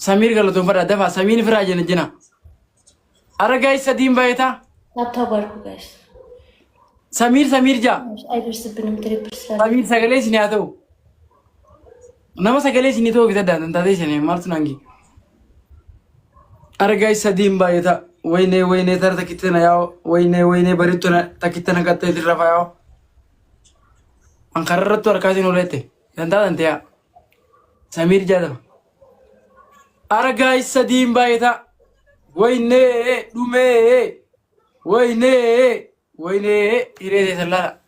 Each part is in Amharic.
سمير قال له تنفر دفع سمير فراج الجنا أرى جاي سديم بايتا لا تبارك جايز سمير جا مش أيدرس بنم تريبرسال سمير سجليش نياتو نما سجليش نيتو كده ده أنت ده شنو مارس نانجي أرى جاي سديم بايتا وينه ترى تكتنا ياو وينه بريتنا تكتنا كتة الرفا ياو أنكررت وركازين ولته أنت يا سمير جا أرى جاي سديم بايتا وينه دومه وينه إيري سلا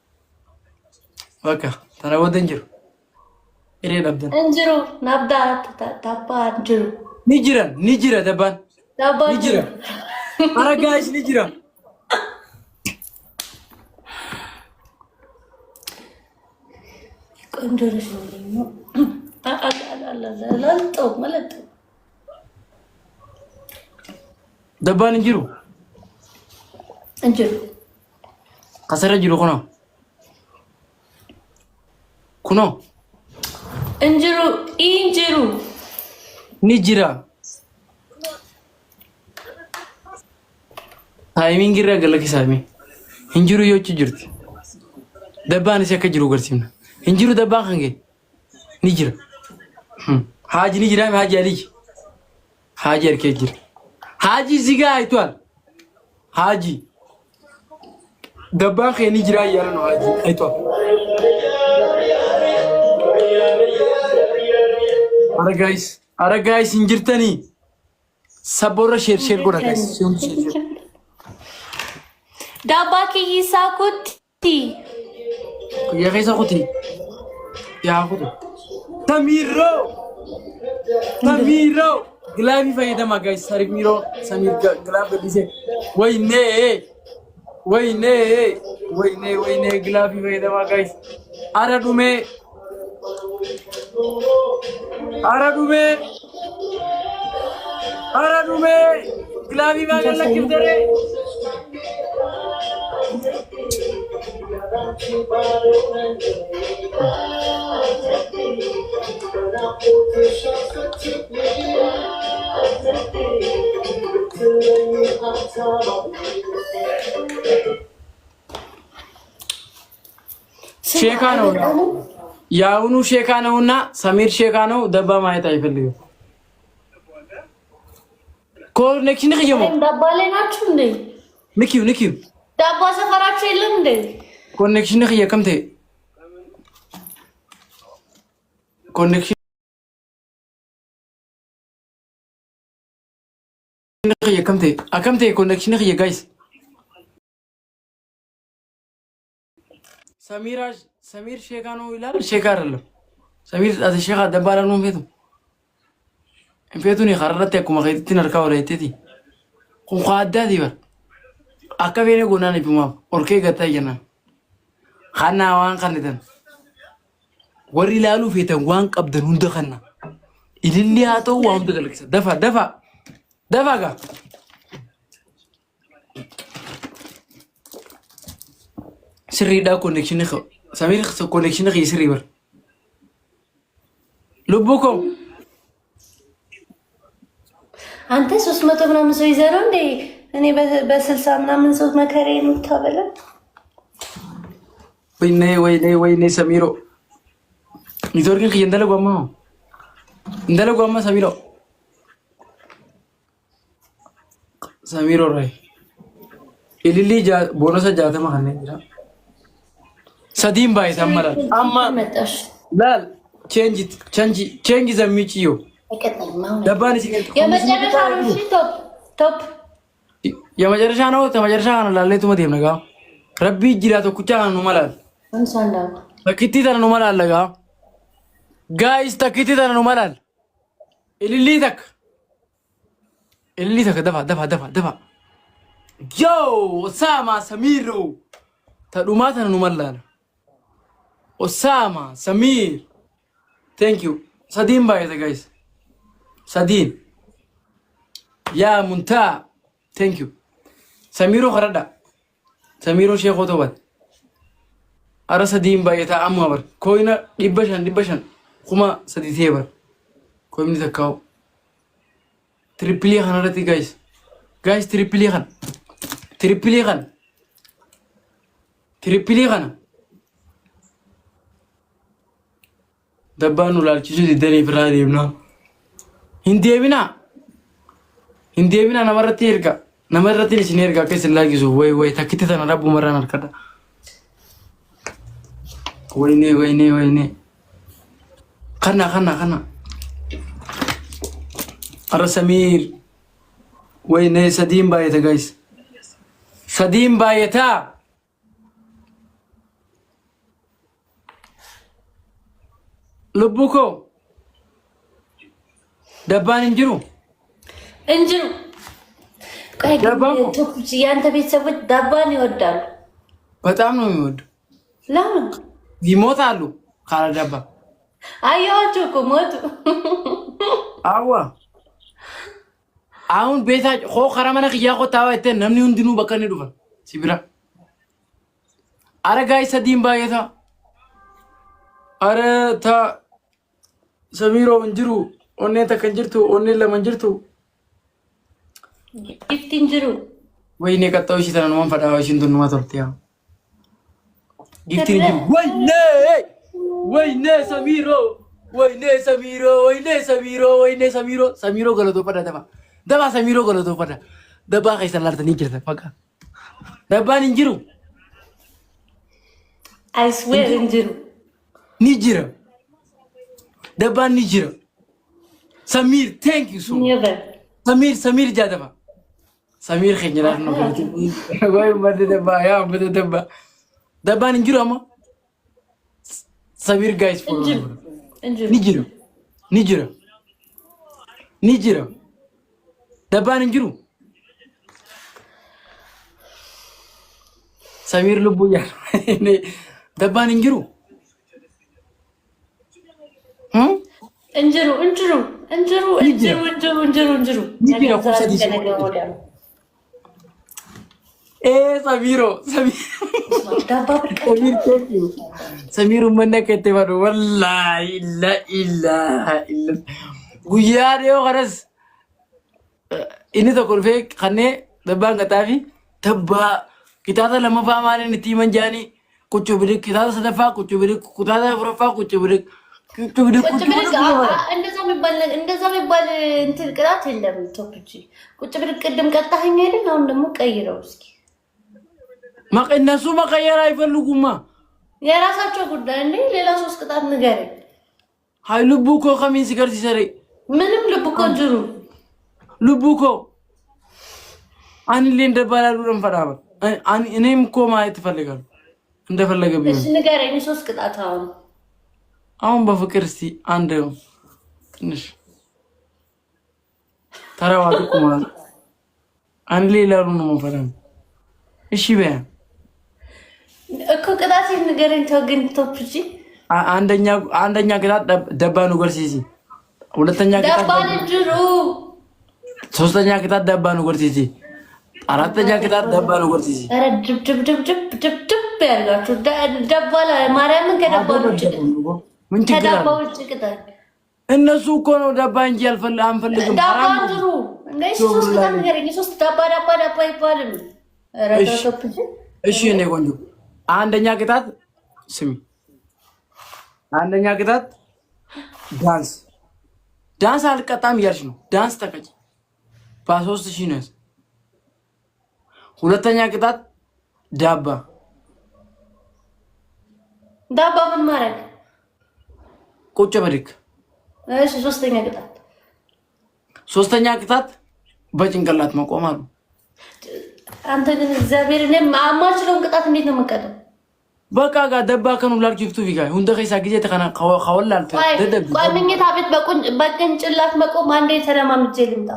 وكا ترى ودنجر إيري نبدأ انجرو نبدأ تابا انجرو نيجرا دبان تابا نيجرا أرى جايش نيجرا انجرو شنو لا طب ملت دبان نيجرو انجرو قصر جرو كنو انجرو نيجرا تايمين جرا قال سامي هنجرو يوتش جرت دبان سيك جرو قرسيمنا هنجرو دبان خنجي نيجرا حاجي نيجرا ما حاجي عليك حاجي أركيجر حاجي زيجا أيتوال حاجي دبان خي نيجرا يارنو حاجي أيتوال أرى جايز إنجرتني سبورة شير كورا جايز داباكي يساكوتي يا غيزا خوتي يا خوتي تميرو غلابي فايدة ما جايز سارك ميرو سمير غلاب بديسه وينه غلابي فايدة ما جايز أرى دومي غلابي ما قال لك كيف شيخانو ያውኑ ሼካ ነውና ሰሚር ሼካ ነው ደባ ማየት አይፈልግም ኮኔክሽን ይገየሙ ደባሌ ናችሁ እንዴ ንኪው ዳባ ሰፈራችሁ የለም እንዴ ኮኔክሽን ይገየከምቴ ኮኔክሽን ይገየከምቴ አከምቴ ኮኔክሽን ይገየ ጋይስ سمير شيخانو ይላል ሼካ አይደለም ሰሚር ሼኻ ደባላ ነው እንፌቱን ይኸረተ ኩማ ኸይቲን አርካ ወላይቴቲ ኩን ኻዳዲ በር አከቤኔ ጎናን ቢማ ኦርኬ ገታየና ኻና ዋን ኻንተን ወሪ ላሉ ፌተን ዋን ቀብደን ሁንደኸና ኢልሊያቶ ዋን ተገልክሰ ደፋጋ ስሪዳ ኮኔክሽን سمير كونكشن يسري بر لبوكم አንተ 300 ምናምን ሰው ይዘህ ነው እንዴ እኔ በ60 ምናምን ሰው መከሬ ነው ታበለ ወይኔ ሰሚሮ ኔትወርክን እንደለጓማ ሰሚሮ ራይ ኢሊሊ ቦነሰ ጃተማ ከነ ጅራ سديم باي تمرا أما لا change زميتيو دباني سكت يا مجرشانو شي توب يا مجرشانو تمجرشانو لا ليتو مديم لغا ربي جيراتو كوچانو ملال انساندا تكيتي تانو ملال لغا गाइस تكيتي تانو ملال إليتك دفع يو ساما سميرو تدوماتنا ملال أسامة سمير thank you سدين بايدا guys سدين يا منتا thank you سميرو خردا سميرو شيخو توبت أرى سدين بايدا أمور كوينا دبشان كما سديتي بر كوي من تكاو تريبلي خان رتي جايز تريبلي خان دبانو لالچيسو ددني فرادي ابنا هندي بنا نمرتي يركا نمرتي نسينيركا كيسلاغيسو وي تاكيتي تنا ربو مران اركدا ويني خنا أرى سمير وين سديم بايتا جايز سديم بايتا لبوكو دبان انجرو دبانو توكسي انت بيتسوي دبان يودال በጣም ነው የሚወዱ ለምን ይሞታሉ ካለ ደባ አያችሁ እኮ ሞቱ አዋ አሁን ቤታጭ ሆ ከረመነ ከያቆ ታዋይተ ነምኒ እንድኑ በከነ ዱፈ ሲብራ አረጋይ ሰዲም ባየታ አረ ታ ሰሚሮ እንጅሩ ኦኔ ተከንጅርቱ ኦኔ ለመንጅርቱ ጊፍት እንጅሩ ወይኔ ቀጣው እሺ ተነን ማን ፈዳው እሺ እንትን ማተርቲያ ጊፍት እንጅሩ ወይኔ ሰሚሮ ሰሚሮ ገለቶ ፈዳ ደባ ሰሚሮ ገለቶ ፈዳ ደባ ከይሰላርተን ይጅርተ ፈቃ ደባን እንጅሩ አይ ስዌር እንጅሩ ኒጅራ ደባን ኒጅራ ሰሚር ቴንክ ዩ ሶ ሰሚር ጃደባ ሰሚር ኸኝራር ነው ወይ መደባ ያ መደባ ደባን እንጅሩ አማ ሰሚር ጋይስ ፎር ኒጅራ ደባን እንጅሩ ሰሚር ልቡ ያ ደባን እንጅሩ እንጅሩ ሰሚሩ መነከተ ባዶ ወላሂ ላኢላሃ ኢላ ጉያዴው ቀረስ ኢኒ ተቆልፌ ከኔ ደባን ቀጣፊ ተባ ኪታታ ለመፋማለን እቲ መንጃኒ ቁጭ ብድክ ኪታታ ሰደፋ ቁጭ ብድክ ኩታታ ፍረፋ ቁጭ ብድክ እንደዛ የሚባል እንትን ቅጣት የለም። ቶፕጂ ቁጭ ብድክ ቅድም ቀጣኸኝ አይደል? አሁን ደግሞ ቀይረው እስኪ። እነሱ መቀየር አይፈልጉማ። የራሳቸው ጉዳይ እንዴ። ሌላ ሶስት ቅጣት ንገረኝ። ሃይ ልቡኮ ከሚን ሲገር ሲሰሪ ምንም ልቡኮ ጅሩ ልቡኮ አንሊ እንደባላሉ እንፈራባ እኔም እኮ ማየት እፈልጋለሁ እንደፈለገ ቢሆን። እሺ ንገረኝ ሶስት ቅጣት አሁን በፍቅር እስቲ አንድ ትንሽ ተራዋልኩ ማለት አንሊ ላሉ ነው መፈራም። እሺ በያ እኮ ቅጣት ንገረኝ። ተው ግን ቶፕጂ አንደኛ ቅጣት ደባኑ ጎርሲሲ፣ ሁለተኛ ቅጣት ደባኑ ጅሩ፣ ሶስተኛ ቅጣት ደባኑ ጎርሲሲ፣ አራተኛ ቅጣት ደባኑ ጎርሲሲ። አረ ድብ ያላችሁ ደባላ ማርያምን ከደባሉ ምን ትገራለች? እነሱ እኮ ነው ደባ እንጂ አንፈልግም። ደባን ጅሩ እንደዚህ ሶስት ቅጣት ንገረኝ። ሶስት ደባ ይባላል። እሺ እኔ ቆንጆ አንደኛ ቅጣት ስሚ፣ አንደኛ ቅጣት ዳንስ አልቀጣም እያልሽ ነው። ዳንስ ተቀጭ በ3000 ነው። ሁለተኛ ቅጣት ዳባ ምን ማረግ ቁጭ ብድግ። እሺ ሶስተኛ ቅጣት በጭንቅላት መቆም አሉ። አንተ ግን እግዚአብሔር እኔ ማማችለውን ቅጣት እንዴት ነው የምቀጣው? በቃ ጋር ደባ ከኑ ላርጂፍቱ ቢጋይ ሁንደ ከይሳ ጊዜ ተከና ካወላልተ ደደብ ቋንኝታ ቤት በቅንጭላት መቆም አንዴ ተለማምጄ ልምጣ።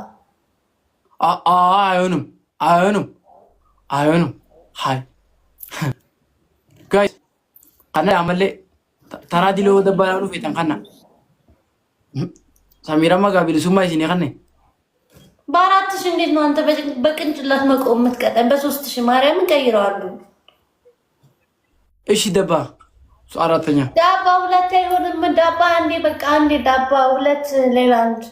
አይሆንም ሃይ ጋይስ ካና አመለ ተራዲሎ ደባ ያሉ ፈተን ካና ሳሚራማ ጋቢል ሱማ ይሲኔ ካነ በ4000 እንዴት ነው አንተ በቅንጭላት መቆም የምትቀጠን? በ3000 ማርያምን ቀይረዋሉ። እሺ ደባ አራተኛ ዳባ ሁለት አይሆንም። ዳባ አንዴ በቃ አንዴ ዳባ ሁለት ሌላ አንድ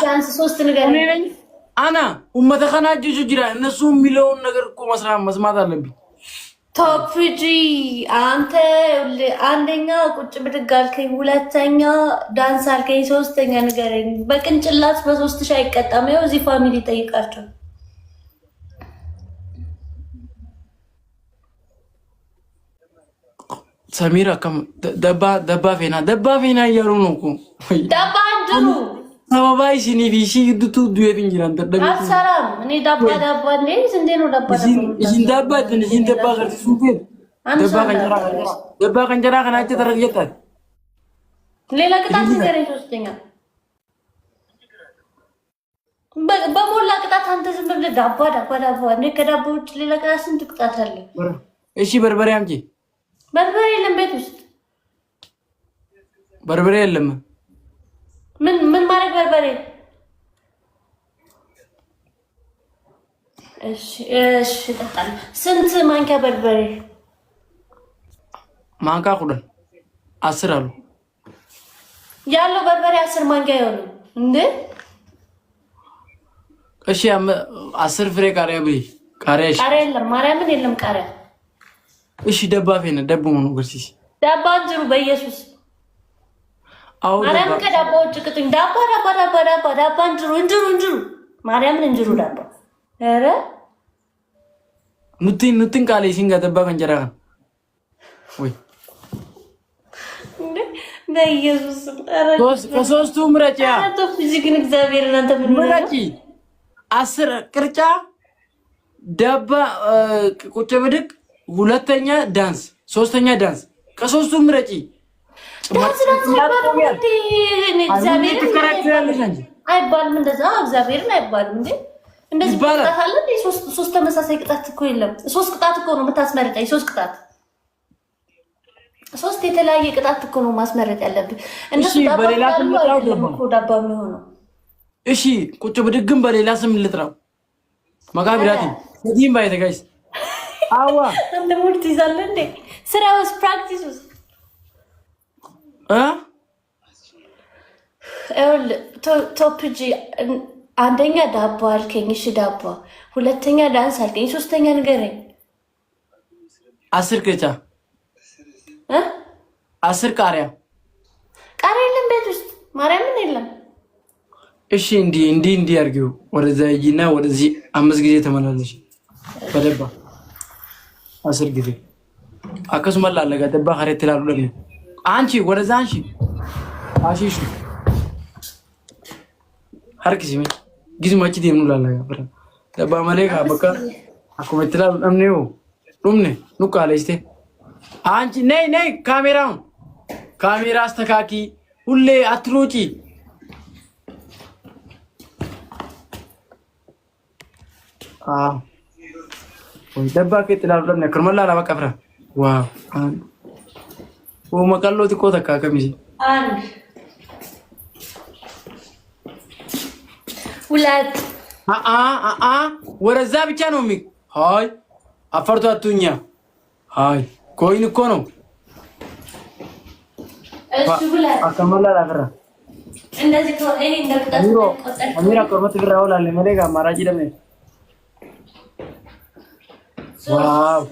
ዳንስ ሶስት ነገር አና ኡመተ ከናጅጁ ጅራ እነሱ የሚለውን ነገር እኮ መስማት አለብኝ። ቶፕጂ አንተ አንደኛ ቁጭ ብድግ አልከኝ፣ ሁለተኛ ዳንስ አልከኝ፣ ሶስተኛ ንገረኝ። በቅንጭላት በ3000 አይቀጣም። ይኸው እዚህ ፋሚሊ ጠይቃቸው። ሰሚራ ከም ደባ ፌና እያሉ ነው እኮ ዳባ አንድሩ ሰባባይ ሲኒ ቢሺ ይዱቱ ዱየት እንጅራን ተደብ አሰራም እኔ ዳባ እንዴ እንዴ ነው ዳባ እዚን ዳባ እዚን ዳባ ገርት ሱፌን ዳባ ከንጀራ ከናቸ ተረግየታል ሌላ ቅጣት ንገረኝ። ሶስተኛ በሞላ ቅጣት አንተ ዝም ብለህ ዳባ እኔ ከዳባ ውጭ ሌላ ቅጣት ስንት ቅጣት አለ? እሺ በርበሬ አምጪ። በርበሬ የለም ቤት ውስጥ በርበሬ የለም። ምን ማለት በርበሬ? እሺ ተጣጣል። ስንት ማንኪያ በርበሬ? ማንካ ሁለት 10 አሉ ያለው በርበሬ 10 ማንኪያ ይሆናል እንዴ? እሺ 10 ፍሬ ቃሪያ ብይ። ቃሪያ የለም፣ ማርያምን የለም ቃሪያ። እሺ ደባ ፌነ ደብ ሆኖ ገርሲስ ዳባ እንጅሩ በኢየሱስ አው ማርያም ከዳባ ውጭ ቅጥኝ ዳባ እንጅሩ ማርያምን እንጅሩ ዳባ ኧረ ኑቲን ቃሌ ሲንጋ ደባ ከንጀራ ወይ እንዴ በኢየሱስ ከሶስቱ ምረጫ አቶ ፊዚክን እግዚአብሔር እናንተ ምን ምረጪ 10 ቅርጫ ደባ ቁጭ ብድቅ፣ ሁለተኛ ዳንስ፣ ሶስተኛ ዳንስ። ከሶስቱ ምረጪ። አይባልም እንደዛ እግዚአብሔርን አይባልም እንዴ እንደዚህ ቅጣት አለ እንዴ? ሶስት ተመሳሳይ ቅጣት እኮ የለም። ሶስት ቅጣት እኮ ነው የምታስመርጠኝ። ሶስት የተለያየ ቅጣት እኮ ነው ማስመረጥ ያለብኝ። እሺ በሌላ ስም ልጥራው ደግሞ ዳባ የሚሆነው እሺ ቁጭ ብድግም በሌላ ስም ልጥራው መቃብራቲ ሰዲም ባይተ ጋይስ አዋ አንተ ሙድ ትይዛለህ እንዴ? ስራውስ ፕራክቲሱስ ቶፕጂ አንደኛ ዳቦ አልከኝ። እሺ ዳቦ፣ ሁለተኛ ዳንስ አልከኝ፣ ሶስተኛ ንገረኝ። 10 ቅርጫ 10 ቃሪያ የለም ቤት ውስጥ ማርያምን የለም። እሺ እንዲህ አድርጊው። ወደዛ ሂጂና ወደዚህ 5 ጊዜ ተመላለሽ በደባ 10 ጊዜ አከሱማ ላለጋ ደባ ኸሬት ይላሉ ለኔ አንቺ ወደዛ አንቺ አሺሽ ሀርክሲ ምን ጊዜ ማቺ ደምኑ ላለጋ ብራ ደባ ማለጋ በቃ አኮመትላ አምኔው ሩምኔ ኑቃለስቴ አንቺ ነይ ካሜራ አስተካኪ። ሁሌ አትሮጪ። ወይ ደባ ከትላሉ ለኔ ከርመላ ለበቀፍራ ዋው መቀሎት እኮ ተካከሚሲ አንድ ሁለት ወረዛ ብቻ ነው ሚ ሃይ አፈርቱ አቱኛ ሃይ ኮይን እኮ ነው። እሺ ሁለት አከመላ ለፈራ እንደዚህ ነው። እኔ እንደቅጣት ቆጠር አሚራ ቆርመት ብራው ላለ መለጋ ማራጂ ደም ዋው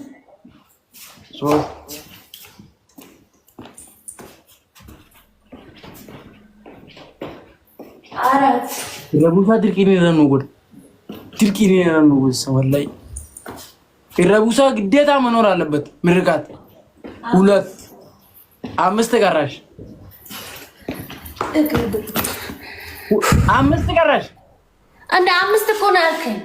አራት ረቡሳ ድርቂኒ ነው ጎድ ድርቂኒ ነው ወላሂ ረቡሳ ግዴታ መኖር አለበት። ምርቃት 2 5 ቀራሽ 5 ቀራሽ አንድ 5 እኮ ነው ያልከኝ።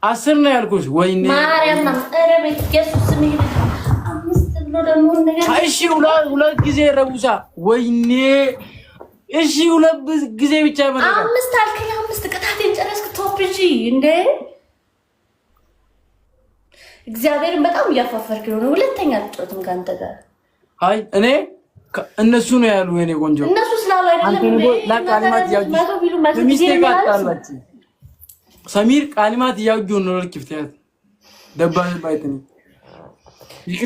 10 ነው ያልኩሽ። ወይኔ ማርያም ኧረ ቤት ኢየሱስ ስም ይሄ 5 ብሎ ደግሞ ነገር እሺ ሁለት ጊዜ ረቡሳ ወይኔ እሺ ሁለት ጊዜ ብቻ ማለት 5 አልከኝ። 5 ቅጣቴን ጨረስክ። ቶፕጂ እንዴ እግዚአብሔርን በጣም እያፋፈርክ ነው። ሁለተኛ አልጫወትም ካንተ ጋር። አይ እኔ እነሱ ነው ያሉ የኔ ቆንጆ እነሱ ስላሉ አይደለም ለቃሊማት ያጁ ሰሚር ቃሊማት ያጁ ነው ለክፍተያት ደባን ባይተኝ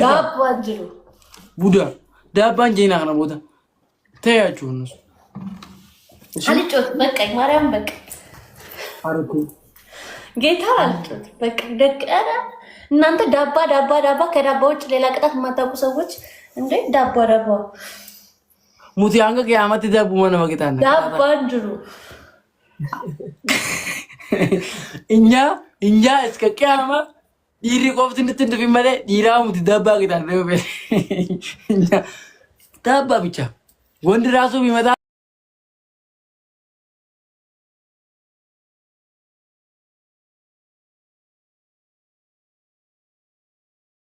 ዳባንጅሩ ቡዳ ዳባን ጄና ነው ቦታ ተያችሁ እነሱ አልጮት በቃ ማርያም በቃ አረኩ ጌታ አልጮት በቃ ደቀረ እናንተ ዳባ ከዳባ ውጭ ሌላ ቅጣት የማታውቁ ሰዎች እንዴ ዳባ ሙቲ አንገ ከያመት ዳቡ ማነ ወቅታና ዳባ እንድሩ እኛ እስከ ቂያማ ዲሪ ቆፍት እንድትንድፍ ይመለ ዲራ ሙቲ ዳባ ቅጣት ነው እኛ ዳባ ብቻ ወንድ ራሱ ቢመጣ